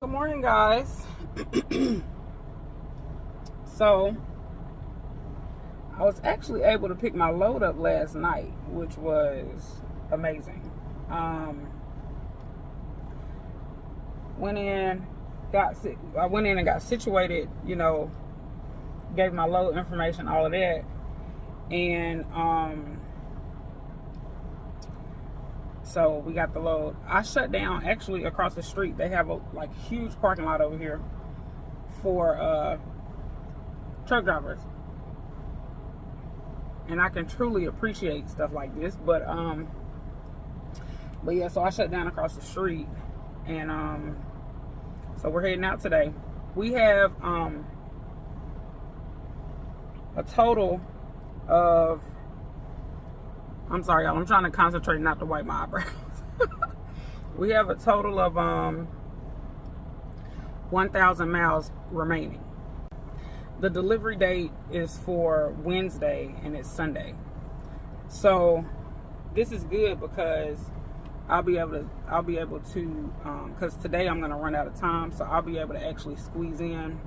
Good morning, guys. So I was actually able to pick my load up last night, which was amazing. Went in, I went in and got situated, gave my load information, all of that. And so we got the load. I shut down actually across the street. They have a huge parking lot over here for truck drivers, and I can truly appreciate stuff like this. But yeah, so I shut down across the street, and so we're heading out today. We have a total of, I'm sorry, y'all, I'm trying to concentrate not to wipe my eyebrows. We have a total of 1,000 miles remaining. The delivery date is for Wednesday and it's Sunday. So this is good because I'll be able to because today I'm going to run out of time, so I'll be able to actually squeeze in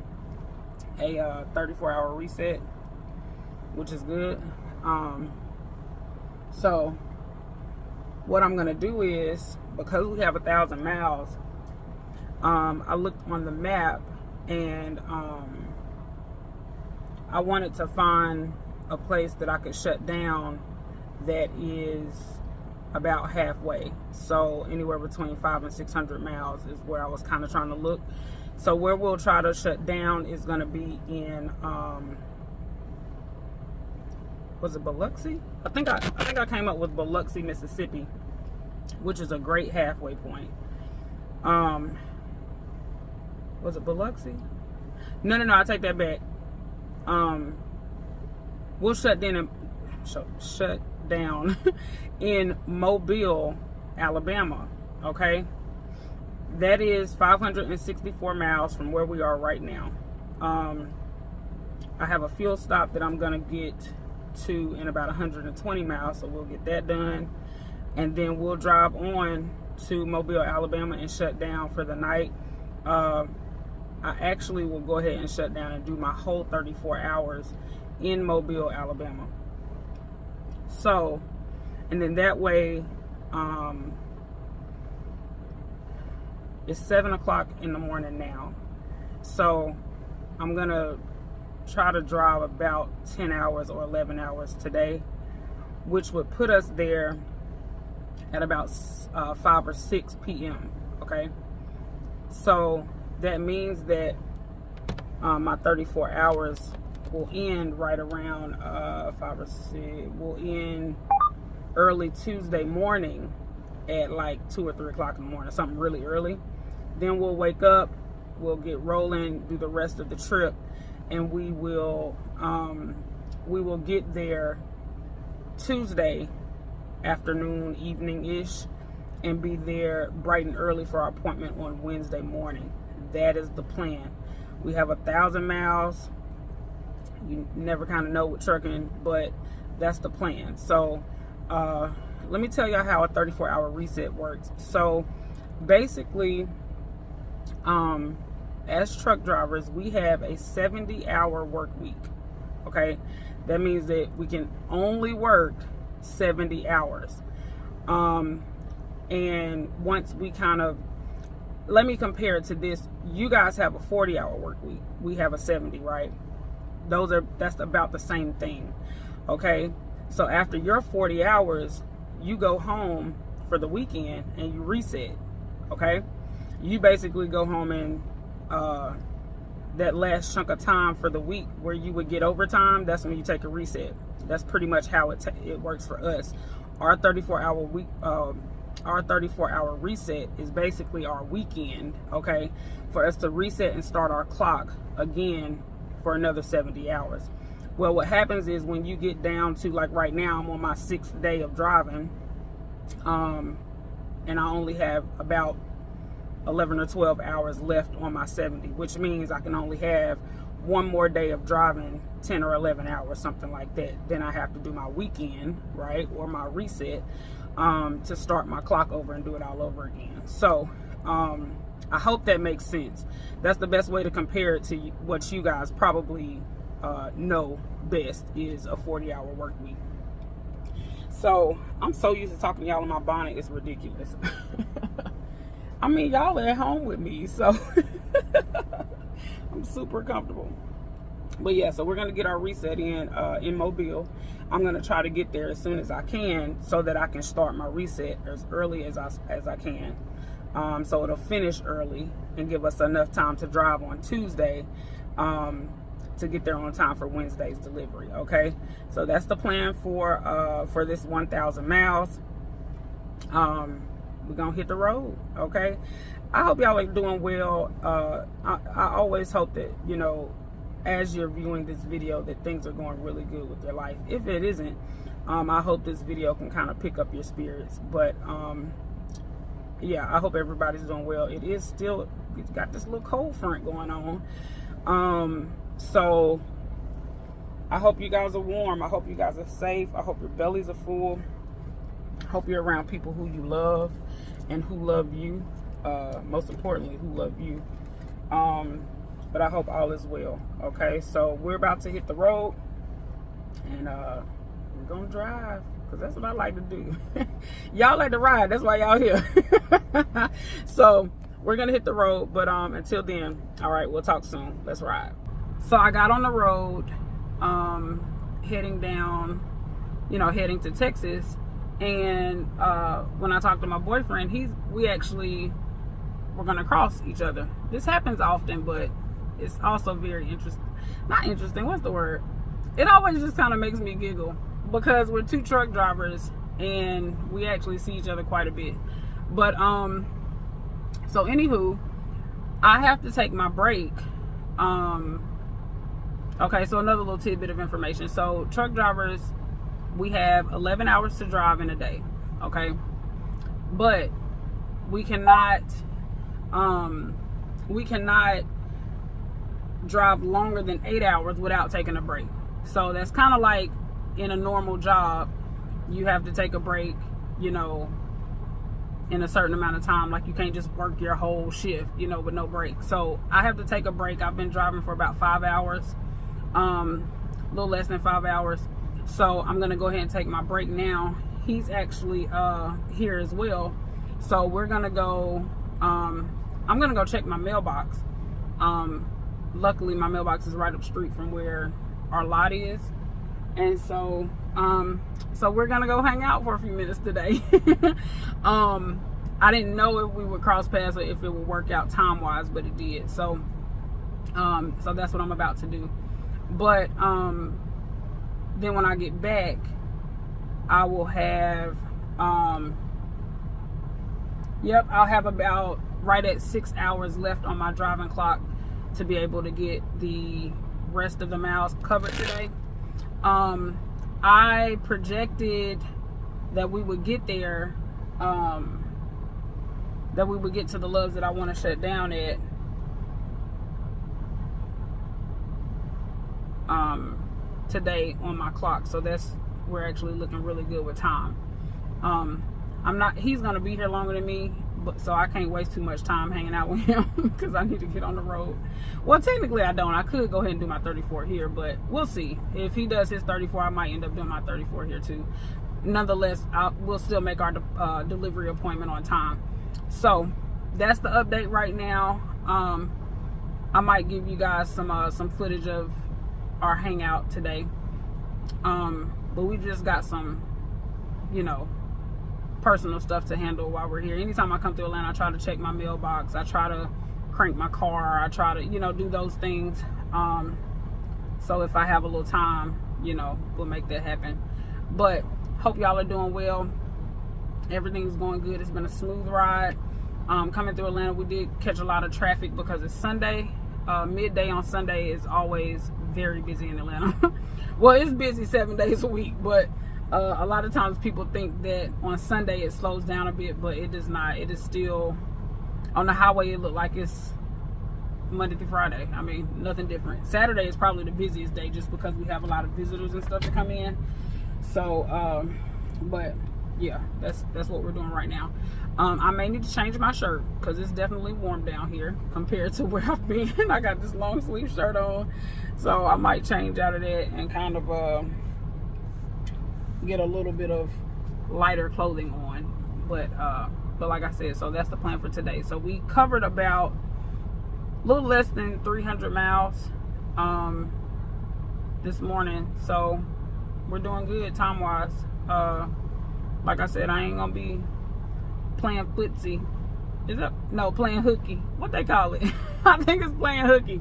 a 34-hour reset, which is good. So what I'm going to do is, because we have 1,000 miles, I looked on the map and I wanted to find a place that I could shut down that is about halfway. So anywhere between 500 and 600 miles is where I was kind of trying to look. So where we'll try to shut down is going to be in was it Biloxi? I think I came up with Biloxi, Mississippi, which is a great halfway point. Was it Biloxi? No, I take that back. We'll shut down in Mobile, Alabama. Okay, that is 564 miles from where we are right now. I have a fuel stop that I'm gonna get to in about 120 miles, so we'll get that done, and then we'll drive on to Mobile, Alabama, and shut down for the night. I actually will go ahead and shut down and do my whole 34 hours in Mobile, Alabama. So, and then that way, it's 7 o'clock in the morning now, so I'm gonna try to drive about 10 hours or 11 hours today, which would put us there at about 5 or 6 p.m. Okay, so that means that my 34 hours will end right around 5 or 6. Will end early Tuesday morning at like 2 or 3 o'clock in the morning, something really early. Then we'll wake up, we'll get rolling, do the rest of the trip, and we will get there Tuesday afternoon, evening-ish, and be there bright and early for our appointment on Wednesday morning. That is the plan. We have 1,000 miles. You never kind of know with trucking, but that's the plan. So let me tell you how a 34-hour reset works. So basically, as truck drivers, we have a 70-hour work week. Okay, that means that we can only work 70 hours. And once we let me compare it to this. You guys have a 40-hour work week. We have a 70, right? That's about the same thing. Okay, so after your 40 hours, you go home for the weekend and you reset. Okay, you basically go home and that last chunk of time for the week where you would get overtime, that's when you take a reset. That's pretty much how it works for us. Our 34-hour week, our 34-hour reset is basically our weekend, okay, for us to reset and start our clock again for another 70 hours. Well, what happens is when you get down to, like right now, I'm on my 6th day of driving, and I only have about 11 or 12 hours left on my 70, which means I can only have one more day of driving, 10 or 11 hours, something like that. Then I have to do my weekend, right, or my reset, to start my clock over and do it all over again. So I hope that makes sense. That's the best way to compare it to what you guys probably know best is a 40-hour work week. So I'm so used to talking to y'all in my bonnet, it's ridiculous. I mean, y'all are at home with me, so I'm super comfortable. But yeah, so we're gonna get our reset in Mobile. I'm gonna try to get there as soon as I can so that I can start my reset as early as I can. So it'll finish early and give us enough time to drive on Tuesday to get there on time for Wednesday's delivery. Okay, so that's the plan for this 1,000 miles. We're gonna hit the road. Okay, I hope y'all are doing well. I always hope that, you know, as you're viewing this video, that things are going really good with your life. If it isn't, I hope this video can kind of pick up your spirits. But yeah, I hope everybody's doing well. It's got this little cold front going on. So I hope you guys are warm. I hope you guys are safe. I hope your bellies are full. I hope you're around people who you love and who love you. Most importantly, who love you. But I hope all is well. Okay, so we're about to hit the road, and we're gonna drive, because that's what I like to do. Y'all like to ride, that's why y'all here. So we're gonna hit the road, but until then, all right, we'll talk soon. Let's ride. So I got on the road, heading down, heading to Texas, and when I talked to my boyfriend, we're gonna cross each other. This happens often, but it's also very not interesting, what's the word? It always just kind of makes me giggle, because we're two truck drivers and we actually see each other quite a bit. But so anywho, I have to take my break. Okay, so another little tidbit of information. So truck drivers, we have 11 hours to drive in a day. Okay, but we cannot drive longer than 8 hours without taking a break. So that's kind of like in a normal job, you have to take a break, in a certain amount of time. Like, you can't just work your whole shift, with no break. So I have to take a break. I've been driving for about 5 hours, a little less than 5 hours. So I'm gonna go ahead and take my break now. He's actually here as well. So we're gonna go, I'm gonna go check my mailbox. Luckily my mailbox is right up the street from where our lot is, and so we're gonna go hang out for a few minutes today. I didn't know if we would cross paths or if it would work out time wise, but it did. So that's what I'm about to do. But then when I get back, I will have I'll have about right at 6 hours left on my driving clock to be able to get the rest of the miles covered today. I projected that we would get there, that we would get to the loves that I want to shut down at today on my clock. So we're actually looking really good with time. He's gonna be here longer than me, so I can't waste too much time hanging out with him because I need to get on the road. Well, technically I don't. I could go ahead and do my 34 here, but we'll see. If he does his 34, I might end up doing my 34 here too. Nonetheless, we'll still make our delivery appointment on time. So that's the update right now. I might give you guys some footage of our hangout today. But we just got some, personal stuff to handle while we're here. Anytime I come to Atlanta, I try to check my mailbox. I try to crank my car. I try to, do those things. So if I have a little time, we'll make that happen. But hope y'all are doing well. Everything's going good. It's been a smooth ride. Coming through Atlanta, we did catch a lot of traffic because it's Sunday. Midday on Sunday is always very busy in Atlanta. Well, it's busy 7 days a week, but a lot of times people think that on Sunday it slows down a bit, but it does not. It is still on the highway. It looked like it's Monday through Friday. I mean, nothing different. Saturday is probably the busiest day just because we have a lot of visitors and stuff to come in. So but yeah, that's what we're doing right now. I may need to change my shirt because it's definitely warm down here compared to where I've been. I got this long sleeve shirt on, so I might change out of that and kind of get a little bit of lighter clothing on. But like I said, so that's the plan for today. So we covered about a little less than 300 miles this morning, so we're doing good time wise. Like I said, I ain't gonna be playing footsie. Is it? No, playing hooky. What they call it? I think it's playing hooky.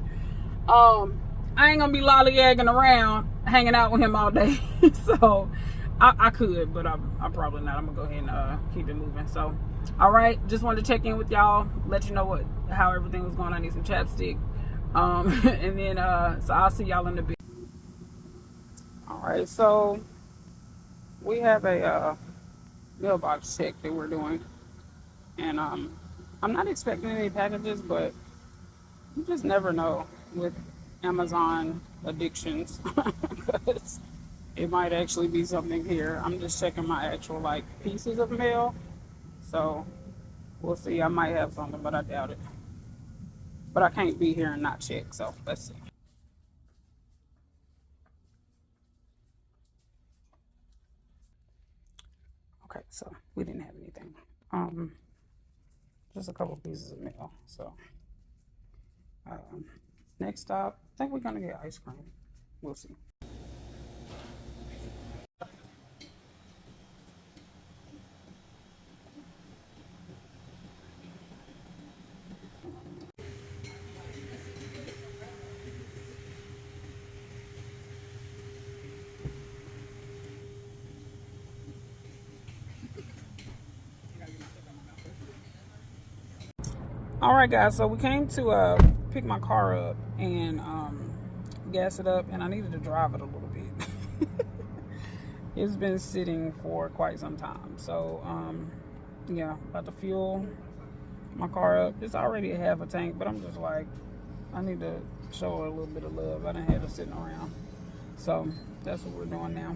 I ain't gonna be lollygagging around, hanging out with him all day. So I could, but I'm probably not. I'm gonna go ahead and keep it moving. So, all right, just wanted to check in with y'all, let you know how everything was going. I need some chapstick, and then so I'll see y'all in a bit. All right, so we have a mailbox check that we're doing, and I'm not expecting any packages, but you just never know with Amazon addictions because it might actually be something here. I'm just checking my actual like pieces of mail, so we'll see. I might have something, but I doubt it. But I can't be here and not check, so let's see. Okay, so we didn't have anything. Just a couple pieces of mail. So next stop, I think we're gonna get ice cream. We'll see. All right, guys, so we came to pick my car up and gas it up, and I needed to drive it a little bit. It's been sitting for quite some time, so yeah, about to fuel my car up. It's already a half a tank, but I'm just like, I need to show her a little bit of love. I didn't have her sitting around, so that's what we're doing now.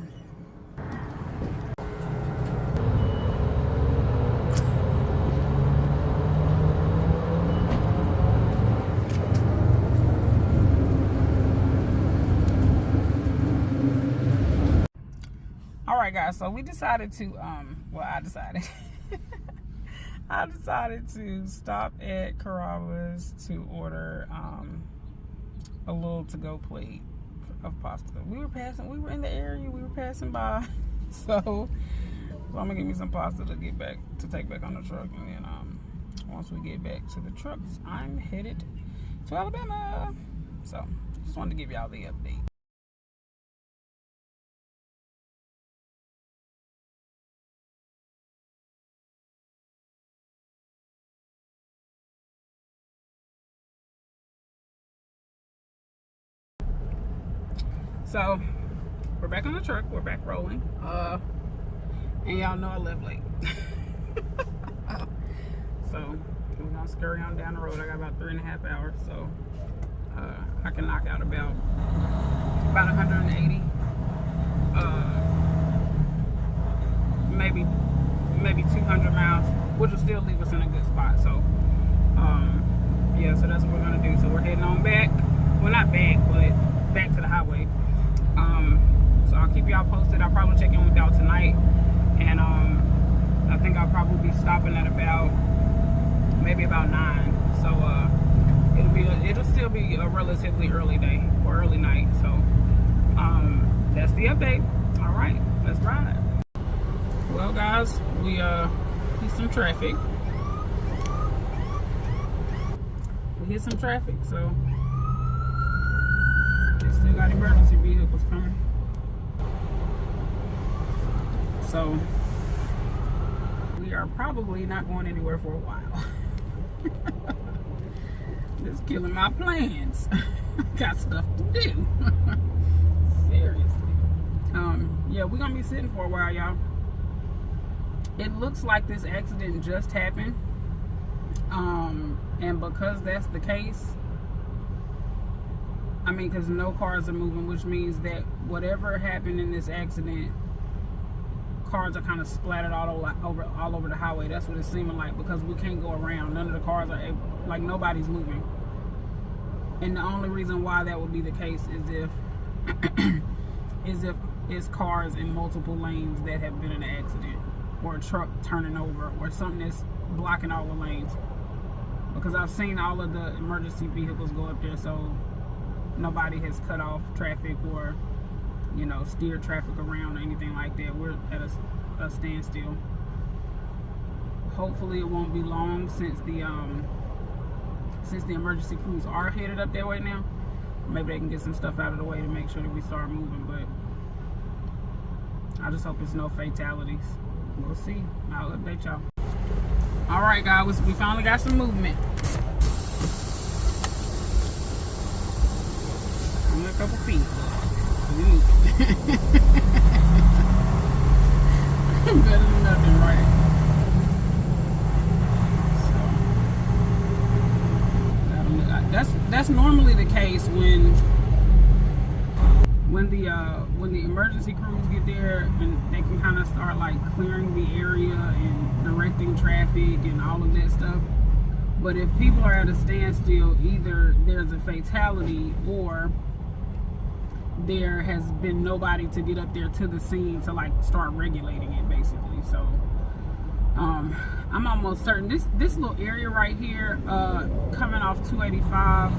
Alright guys, so we decided to I decided to stop at Carrabba's to order a little to-go plate of pasta. We were in the area, we were passing by, so I'm gonna get me some pasta to take back on the truck, and then once we get back to the trucks, I'm headed to Alabama. So just wanted to give y'all the update. So we're back on the truck, we're back rolling, and y'all know I left late. So we're gonna scurry on down the road. I got about 3.5 hours, so I can knock out about 180, maybe 200 miles, which will still leave us in a good spot. So yeah, so that's what we're gonna do. So we're heading on back, well, not back, but back to the highway. So I'll keep y'all posted. I'll probably check in with y'all tonight, and I think I'll probably be stopping at maybe about 9. So it'll still be a relatively early day or early night. So that's the update. All right, let's ride. Well guys, we hit some traffic. So they still got emergency vehicles coming. So we are probably not going anywhere for a while. Just killing my plans. Got stuff to do. Seriously. Yeah, we're gonna be sitting for a while, y'all. It looks like this accident just happened. And because that's the case, I mean, because no cars are moving, which means that whatever happened in this accident cars are kind of splattered all over the highway. That's what it's seeming like, because we can't go around. None of the cars are able, like, nobody's moving. And the only reason why that would be the case is if it's cars in multiple lanes that have been in an accident, or a truck turning over, or something that's blocking all the lanes. Because I've seen all of the emergency vehicles go up there, so nobody has cut off traffic or, you know, steer traffic around or anything like that. We're at a standstill. Hopefully it won't be long, since the emergency crews are headed up that way now. Maybe they can get some stuff out of the way to make sure that we start moving, but I just hope it's no fatalities. We'll see. I'll update y'all. All right, guys, we finally got some movement. Only a couple feet. Better than nothing, right? So that's normally the case when the emergency crews get there, and they can kind of start like clearing the area and directing traffic and all of that stuff. But if people are at a standstill, either there's a fatality or there has been nobody to get up there to the scene to like start regulating it, basically. So I'm almost certain this little area right here, coming off 285,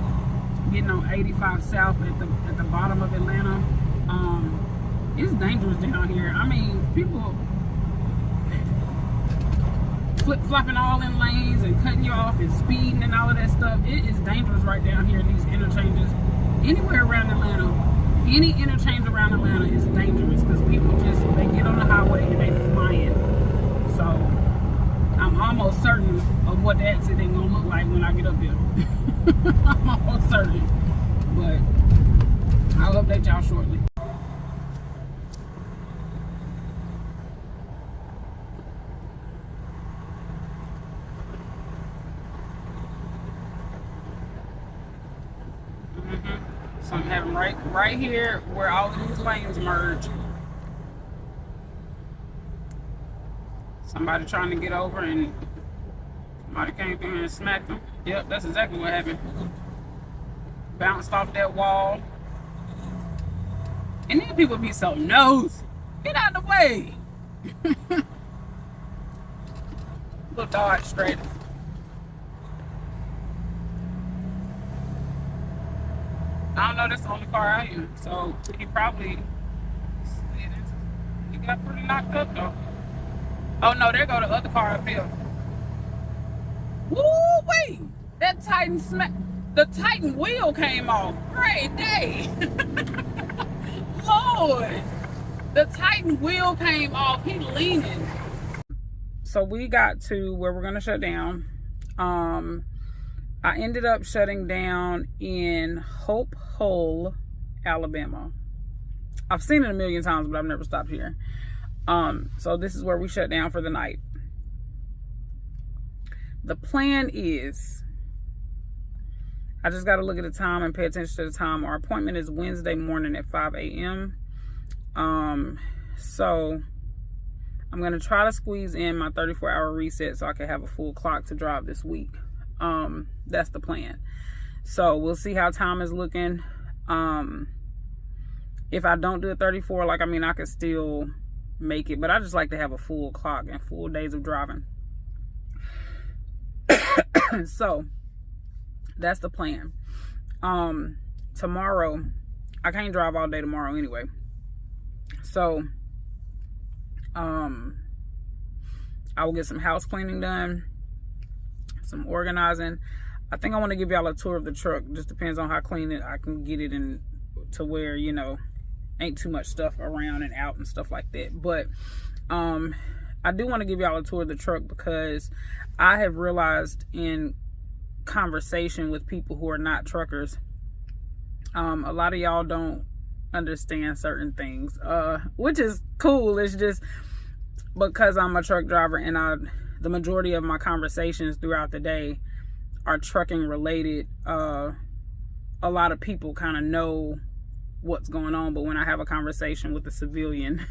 getting on 85 south at the bottom of Atlanta, it's dangerous down here. I mean, people flip-flopping all in lanes and cutting you off and speeding and all of that stuff. It is dangerous right down here in these interchanges. Anywhere around Atlanta, any interchange around Atlanta is dangerous, because people they get on the highway and they flying. So I'm almost certain of what the accident gonna look like when I get up there. I'm almost certain, but I'll update y'all shortly. So I'm having right here where all of these lanes merge. Somebody trying to get over and somebody came through and smacked them. Yep, that's exactly what happened. Bounced off that wall. And then people be so nosy. Get out of the way. Little Dodge Stratus. I don't know, that's the only car out here. So he probably slid into, he got pretty knocked up though. Oh no, there go the other car up here. Woo wait! That Titan the Titan wheel came off. Great day. Lord. The Titan wheel came off. He leaning. So we got to where we're gonna shut down. I ended up shutting down in Hope Hull, Alabama. I've seen it a million times, but I've never stopped here. So this is where we shut down for the night. The plan is, I just got to look at the time and pay attention to the time. Our appointment is Wednesday morning at 5 a.m. So I'm going to try to squeeze in my 34-hour reset so I can have a full clock to drive this week. That's the plan. So we'll see how time is looking. If I don't do a 34, like, I mean, I could still make it, but I just like to have a full clock and full days of driving. So that's the plan. Tomorrow, I can't drive all day tomorrow anyway. So, I will get some house cleaning done, some organizing. I think I want to give y'all a tour of the truck. Just depends on how clean I can get it in to where, you know, ain't too much stuff around and out and stuff like that. But I do want to give y'all a tour of the truck, because I have realized in conversation with people who are not truckers, a lot of y'all don't understand certain things, which is cool. It's just because I'm a truck driver, and the majority of my conversations throughout the day are trucking related. A lot of people kind of know what's going on, but when I have a conversation with a civilian,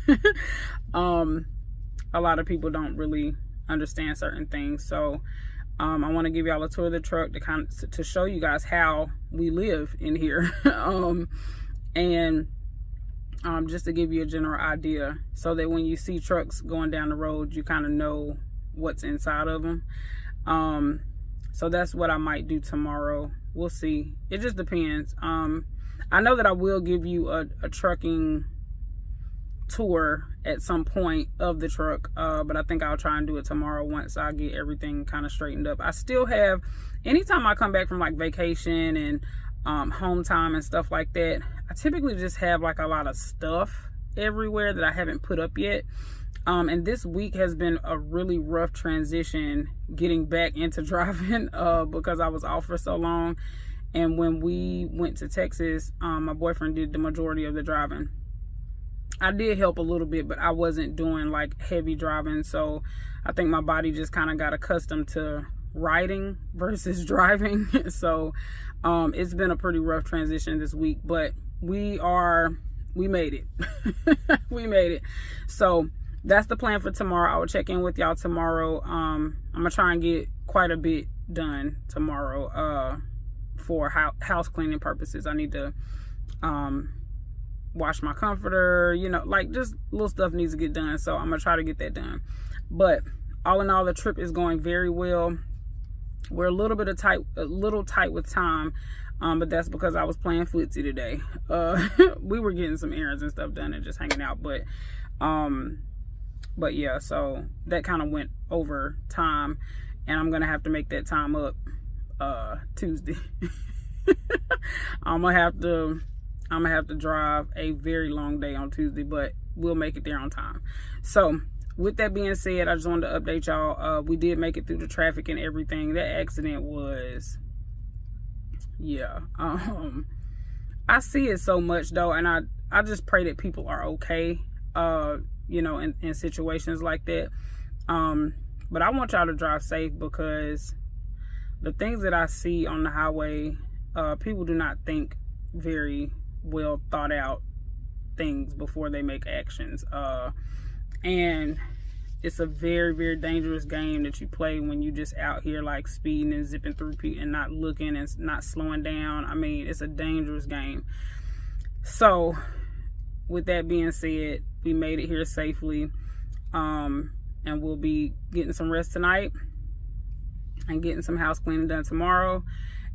a lot of people don't really understand certain things. So I want to give y'all a tour of the truck to show you guys how we live in here. And just to give you a general idea, so that when you see trucks going down the road, you kind of know what's inside of them. So that's what I might do tomorrow. We'll see. It just depends. I know that I will give you a trucking tour at some point of the truck, but I think I'll try and do it tomorrow once I get everything kind of straightened up. I still have, anytime I come back from like vacation and home time and stuff like that, I typically just have like a lot of stuff everywhere that I haven't put up yet. And this week has been a really rough transition getting back into driving because I was off for so long. And when we went to Texas, my boyfriend did the majority of the driving. I did help a little bit, but I wasn't doing like heavy driving. So I think my body just kind of got accustomed to riding versus driving. So it's been a pretty rough transition this week, but we made it. We made it. So that's the plan for tomorrow. I will check in with y'all tomorrow. I'm gonna try and get quite a bit done tomorrow for house cleaning purposes. I need to wash my comforter, you know, like just little stuff needs to get done. So I'm gonna try to get that done. But all in all, the trip is going very well. We're a little tight with time, but that's because I was playing footsie today. We were getting some errands and stuff done and just hanging out, but yeah, so that kind of went over time, and I'm gonna have to make that time up Tuesday. I'm gonna have to drive a very long day on Tuesday, but we'll make it there on time. So with that being said, I just wanted to update y'all. We did make it through the traffic and everything. That accident was, yeah. I see it so much though, and I just pray that people are okay, you know, in situations like that. But I want y'all to drive safe, because the things that I see on the highway, people do not think very well thought out things before they make actions. And it's a very, very dangerous game that you play when you just out here like speeding and zipping through people and not looking and not slowing down. I mean, it's a dangerous game. So with that being said, we made it here safely, and we'll be getting some rest tonight and getting some house cleaning done tomorrow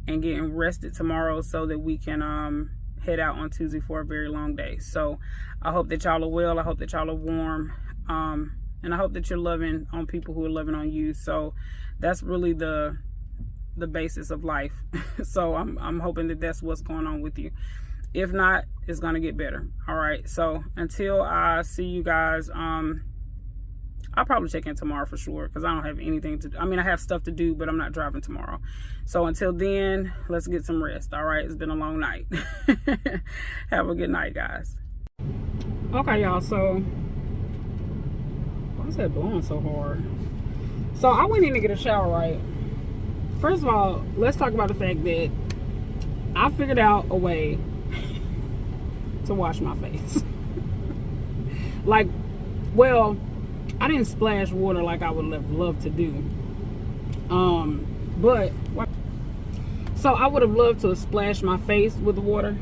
and getting rested tomorrow so that we can head out on Tuesday for a very long day. So I hope that y'all are well. I hope that y'all are warm, and I hope that you're loving on people who are loving on you. So that's really the basis of life. So I'm hoping that that's what's going on with you. If not, it's gonna get better. All right, so until I see you guys, I'll probably check in tomorrow for sure, because I don't have anything to do. I mean, I have stuff to do, but I'm not driving tomorrow. So until then, let's get some rest. All right, it's been a long night. Have a good night, guys. Okay, y'all, so why is that blowing so hard? So I went in to get a shower, right? First of all, let's talk about the fact that I figured out a way to wash my face. Like, well, I didn't splash water like I would have loved to do. But so I would have loved to splash my face with the water.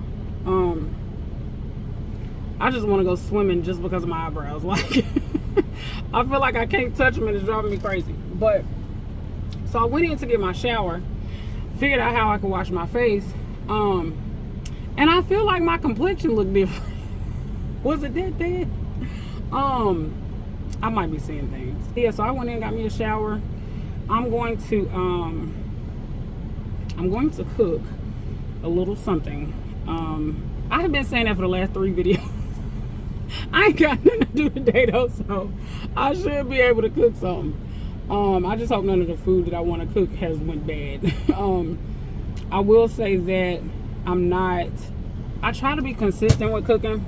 I just want to go swimming just because of my eyebrows. Like, I feel like I can't touch them and it's driving me crazy. But so I went in to get my shower, figured out how I could wash my face, and I feel like my complexion looked different. Was it that bad? I might be seeing things. Yeah, so I went in and got me a shower. I'm going to cook a little something. I have been saying that for the last 3 videos. I ain't got nothing to do today though, so I should be able to cook something. I just hope none of the food that I want to cook has went bad. I will say that I try to be consistent with cooking,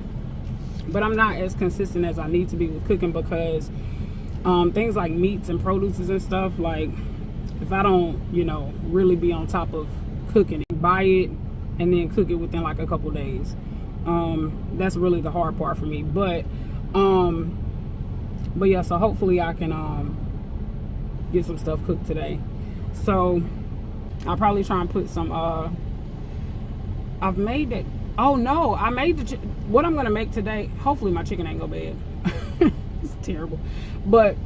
but I'm not as consistent as I need to be with cooking, because things like meats and produces and stuff, like if I don't, you know, really be on top of cooking, buy it and then cook it within like a couple days. That's really the hard part for me. But But yeah, so hopefully I can get some stuff cooked today. So I'll probably try and put some I've made it. Oh no, I made what I'm gonna make today. Hopefully my chicken ain't go bad. It's terrible. But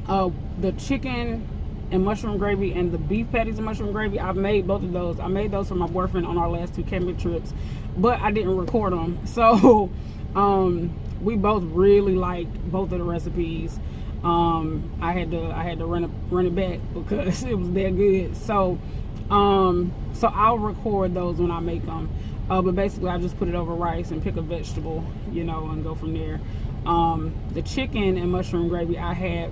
the chicken and mushroom gravy and the beef patties and mushroom gravy, I've made both of those. I made those for my boyfriend on our last 2 camping trips, but I didn't record them. So we both really liked both of the recipes. I had to run it back because it was that good. So so I'll record those when I make them. But basically I just put it over rice and pick a vegetable, you know, and go from there. The chicken and mushroom gravy I had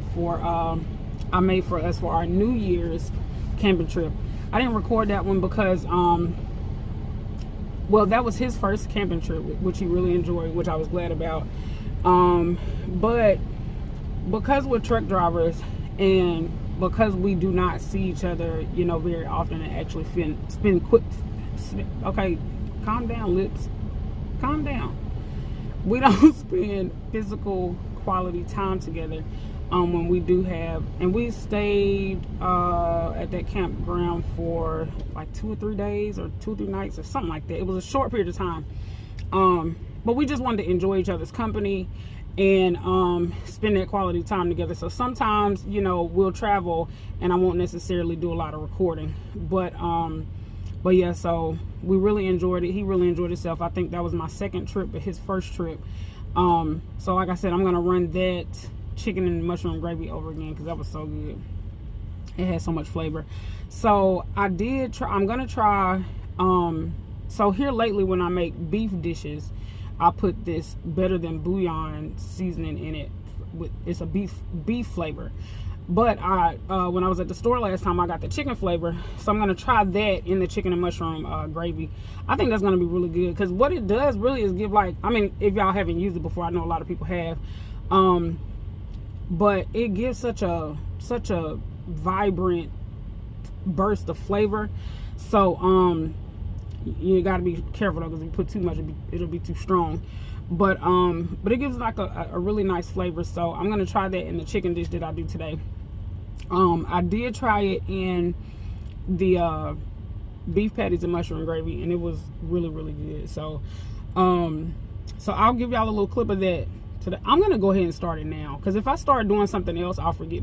I made for us for our New Year's camping trip. I didn't record that one because well, that was his first camping trip, which he really enjoyed, which I was glad about. But because we're truck drivers and because we do not see each other, you know, very often and actually spend quick. Okay, calm down, lips. Calm down. We don't spend physical quality time together when we do have, and we stayed at that campground for like 2 or 3 days or 2 or 3 nights or something like that. It was a short period of time, but we just wanted to enjoy each other's company and spend that quality time together. So sometimes, you know, we'll travel and I won't necessarily do a lot of recording, but yeah, so we really enjoyed it. He really enjoyed himself. I think that was my second trip, but his first trip. So like I said, I'm gonna run that chicken and mushroom gravy over again because that was so good. It had so much flavor. So I'm gonna try. So here lately when I make beef dishes, I put this Better Than Bouillon seasoning in it. It's a beef flavor. But when I was at the store last time, I got the chicken flavor. So I'm going to try that in the chicken and mushroom gravy. I think that's going to be really good. Because what it does really is give like, I mean, if y'all haven't used it before, I know a lot of people have. But it gives such a vibrant burst of flavor. So you got to be careful though, because if you put too much, it'll be too strong. But it gives like a really nice flavor. So I'm going to try that in the chicken dish that I do today. I did try it in the beef patties and mushroom gravy, and it was really, really good. So so I'll give y'all a little clip of that today. I'm gonna go ahead and start it now, because if I start doing something else, I'll forget.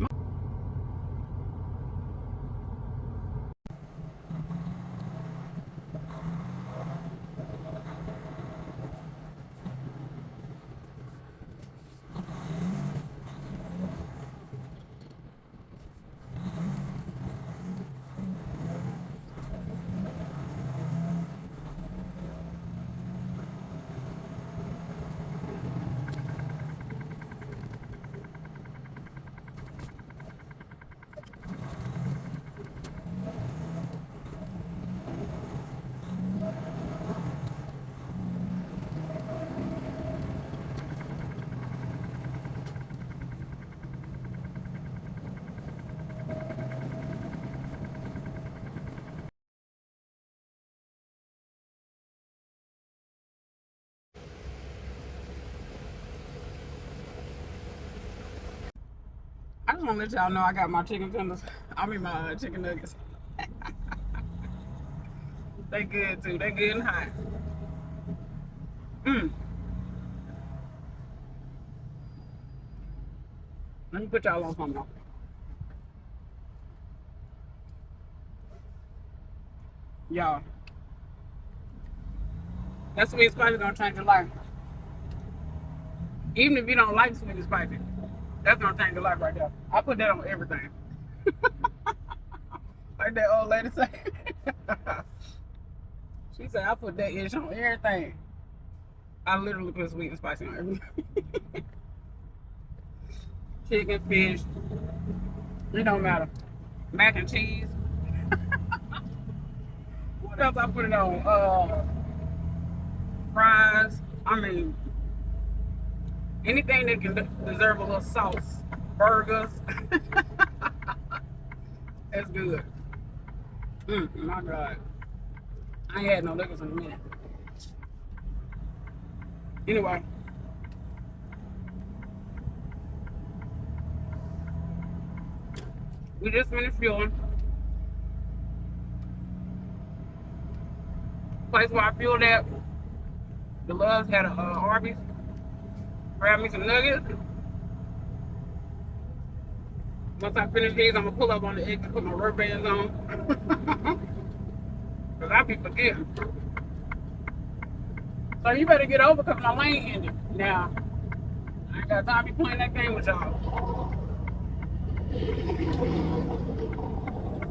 I just want to let y'all know I got my chicken tenders. I mean my chicken nuggets. They good too. They good and hot. Let me put y'all on something. Y'all, that sweet and spicy gonna change your life. Even if you don't like sweet and spicy, that's gonna change your life right there. I put that on everything. Like that old lady say. She said I put that ish on everything. I literally put sweet and spicy on everything. Chicken, fish, it don't matter. Mac and cheese. What else I put it on? Fries. I mean, anything that can deserve a little sauce. Burgers. That's good. My God. I ain't had no liquors in a minute. Anyway. We just finished fueling. Place where I fueled at, the Loves had a Arby's. Grab me some nuggets. Once I finish these, I'm gonna pull up on the exit, put my rubber bands on. Cause I be forgetting. So you better get over because my lane ended. Now, I ain't got time to be playing that game with y'all.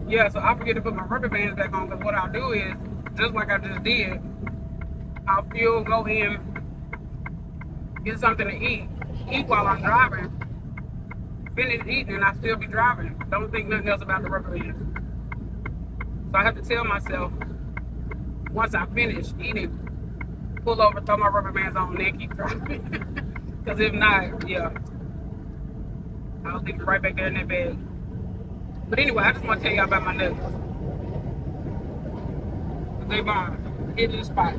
Yeah, so I forget to put my rubber bands back on because what I'll do is, just like I just did, I'll fuel, go in, get something to eat while I'm driving, finish eating, and I still be driving. Don't think nothing else about the rubber bands. So I have to tell myself, once I finish eating, pull over, throw my rubber bands on, and then keep driving. Because if not, yeah, I'll leave it right back there in that bag. But anyway, I just want to tell y'all about my nuggets. They bomb. Hitting the spot.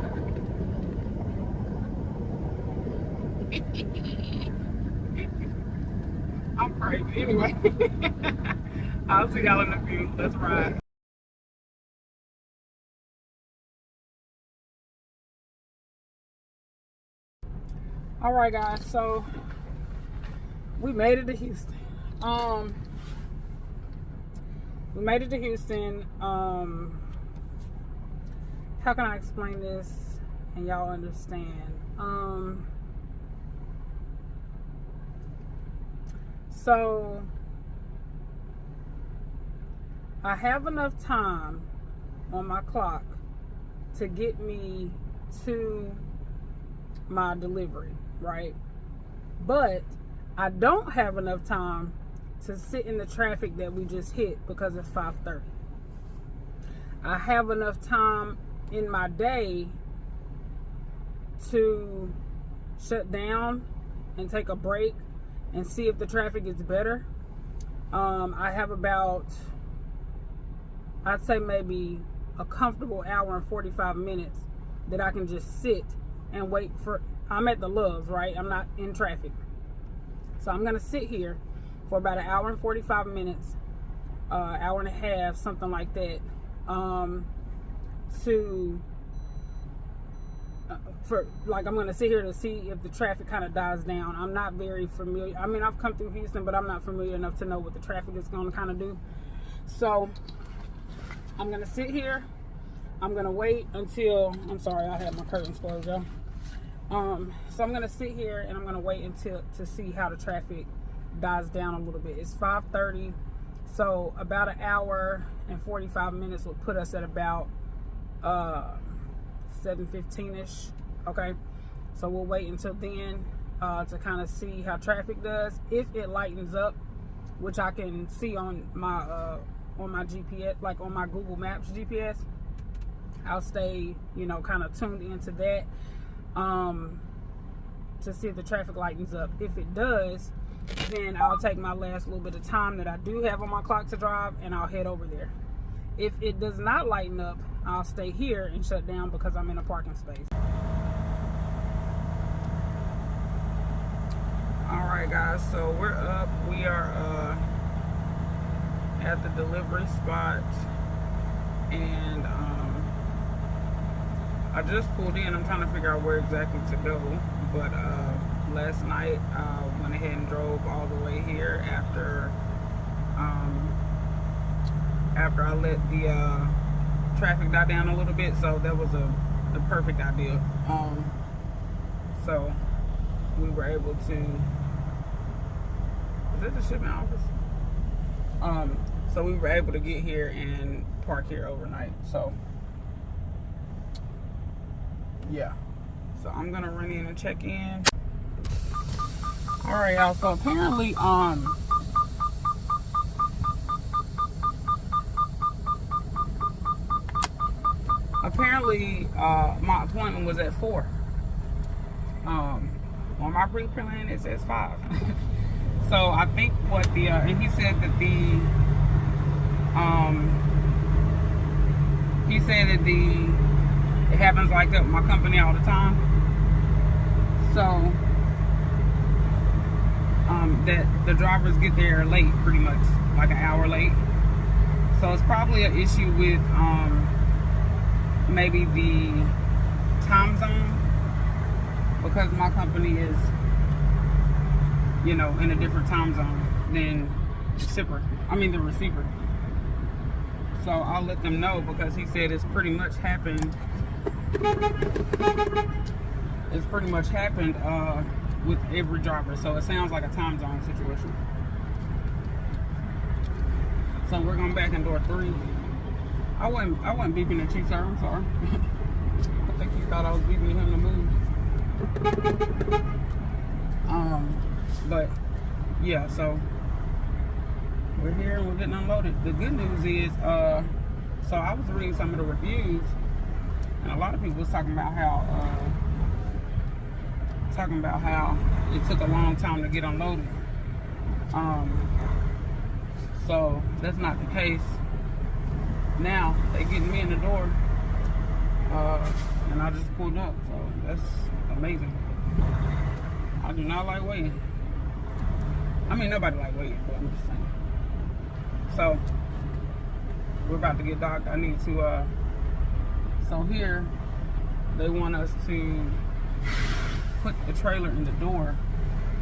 I'm crazy. Anyway, I'll see y'all in a few. Let's ride. All right, guys. So we made it to Houston. We made it to Houston. How can I explain this and y'all understand? So I have enough time on my clock to get me to my delivery, right? But I don't have enough time to sit in the traffic that we just hit because it's 5:30. I have enough time in my day to shut down and take a break and see if the traffic is better. I have about, I'd say maybe a comfortable hour and 45 minutes that I can just sit and wait for. I'm at the Loves, right? I'm not in traffic. So I'm gonna sit here for about an hour and 45 minutes, hour and a half, something like that, I'm gonna sit here to see if the traffic kind of dies down. I'm not very familiar. I mean, I've come through Houston, but I'm not familiar enough to know what the traffic is gonna kind of do. So I'm gonna sit here. I'm gonna wait until, I'm sorry, I had my curtains closed, y'all. So I'm gonna sit here and I'm gonna wait until to see how the traffic dies down a little bit. It's 5:30, so about an hour and 45 minutes will put us at about 7:15ish. Okay, so we'll wait until then to kind of see how traffic does. If it lightens up, which I can see on my GPS, like on my Google Maps GPS, I'll stay, kind of tuned into that to see if the traffic lightens up. If it does, then I'll take my last little bit of time that I do have on my clock to drive and I'll head over there. If it does not lighten up, I'll stay here and shut down because I'm in a parking space. Alright guys, so we're up. We are at the delivery spot, and I just pulled in. I'm trying to figure out where exactly to go, but last night I went ahead and drove all the way here after I let the traffic die down a little bit, so that was the perfect idea. So we were able to, is it the shipping office? So we were able to get here and park here overnight. So yeah, so I'm gonna run in and check in. All right, y'all, so apparently my appointment was at 4. On my pre-plan it says 5. So I think what the and he said that it happens like that with my company all the time. So that the drivers get there late pretty much. like an hour late. So it's probably an issue with maybe the time zone, because my company is, you know, in a different time zone than the receiver. So I'll let them know, because he said it's pretty much happened. It's pretty much happened with every driver. So it sounds like a time zone situation. So we're going back in door 3. I wasn't beeping at you, sir. I'm sorry. I think you thought I was beeping at him to move. But yeah, so we're here and we're getting unloaded. The good news is, so I was reading some of the reviews, and a lot of people was talking about how it took a long time to get unloaded. So that's not the case. Now they getting me in the door, and I just pulled up. So that's amazing. I do not like waiting. I mean, nobody like waiting, but I'm just saying. So we're about to get docked. I need to. So here they want us to put the trailer in the door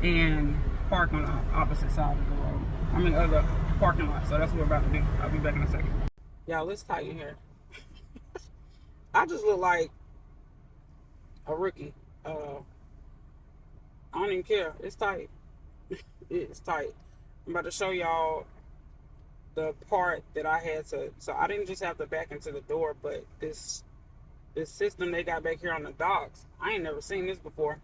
and park on the opposite side of the road. I mean, of the parking lot. So that's what we're about to do. I'll be back in a second. Y'all, it's tight in here. I just look like a rookie. I don't even care. It's tight. It's tight. I'm about to show y'all the part that I had to. So I didn't just have to back into the door, but this system they got back here on the docks, I ain't never seen this before.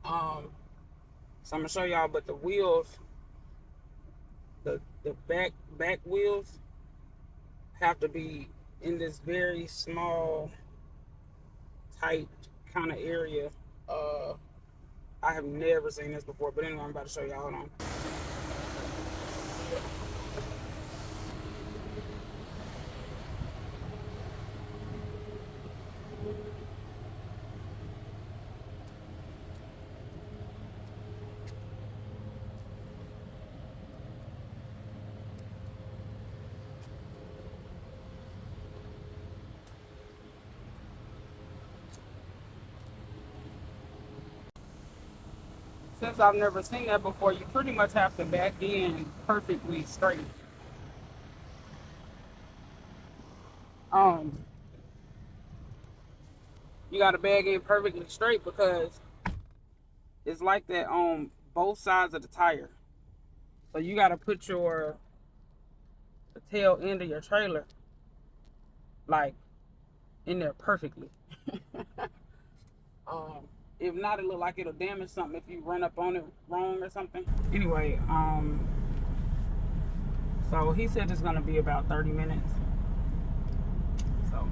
So I'm gonna show y'all. But the wheels, the back wheels have to be in this very small, tight kind of area. I have never seen this before, but anyway, I'm about to show y'all. Hold on. Since I've never seen that before, you pretty much have to back in perfectly straight. You got to bag in perfectly straight, because it's like that on both sides of the tire. So you got to put the tail end of your trailer like in there perfectly. If not, it look like it'll damage something if you run up on it wrong or something. Anyway, so he said it's gonna be about 30 minutes. So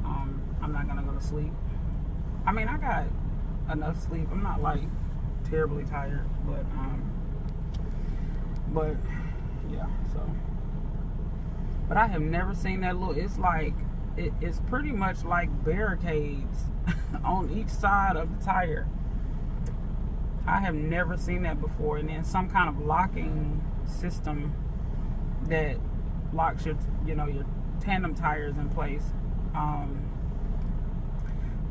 I'm not gonna go to sleep. I mean, I got enough sleep. I'm not like terribly tired, but yeah. So, but I have never seen that little. It's like it's pretty much like barricades on each side of the tire. I have never seen that before. And then some kind of locking system that locks your tandem tires in place.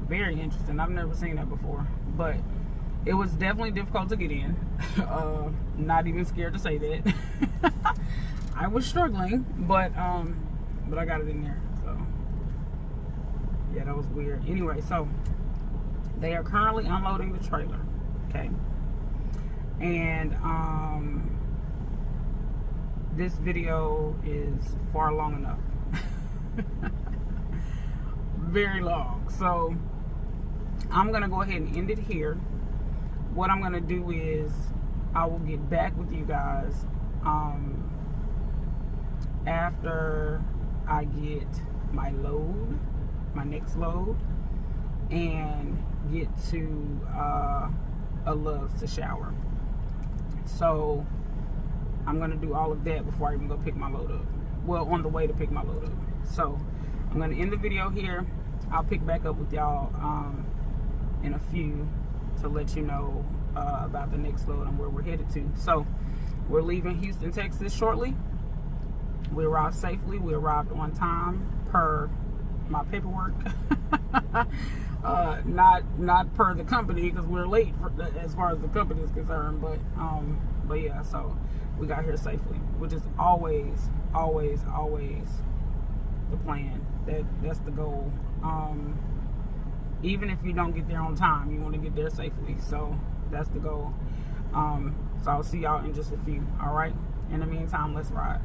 Very interesting. I've never seen that before, but it was definitely difficult to get in. Not even scared to say that. I was struggling, but I got it in there. So yeah, that was weird. Anyway, so they are currently unloading the trailer. Okay. And this video is far long enough. Very long. So I'm gonna go ahead and end it here. What I'm gonna do is I will get back with you guys after I get my next load, and get to Love's to shower. So I'm gonna do all of that before I even go pick my load up. Well, on the way to pick my load up. So I'm gonna end the video here. I'll pick back up with y'all in a few to let you know about the next load and where we're headed to. So We're leaving Houston, Texas shortly. We arrived safely. We arrived on time per my paperwork. Not per the company, because we're late as far as the company is concerned. But yeah, so we got here safely, which is always the plan. That's the goal. Even if you don't get there on time, you want to get there safely. So that's the goal. So I'll see y'all in just a few. All right. In the meantime, let's ride.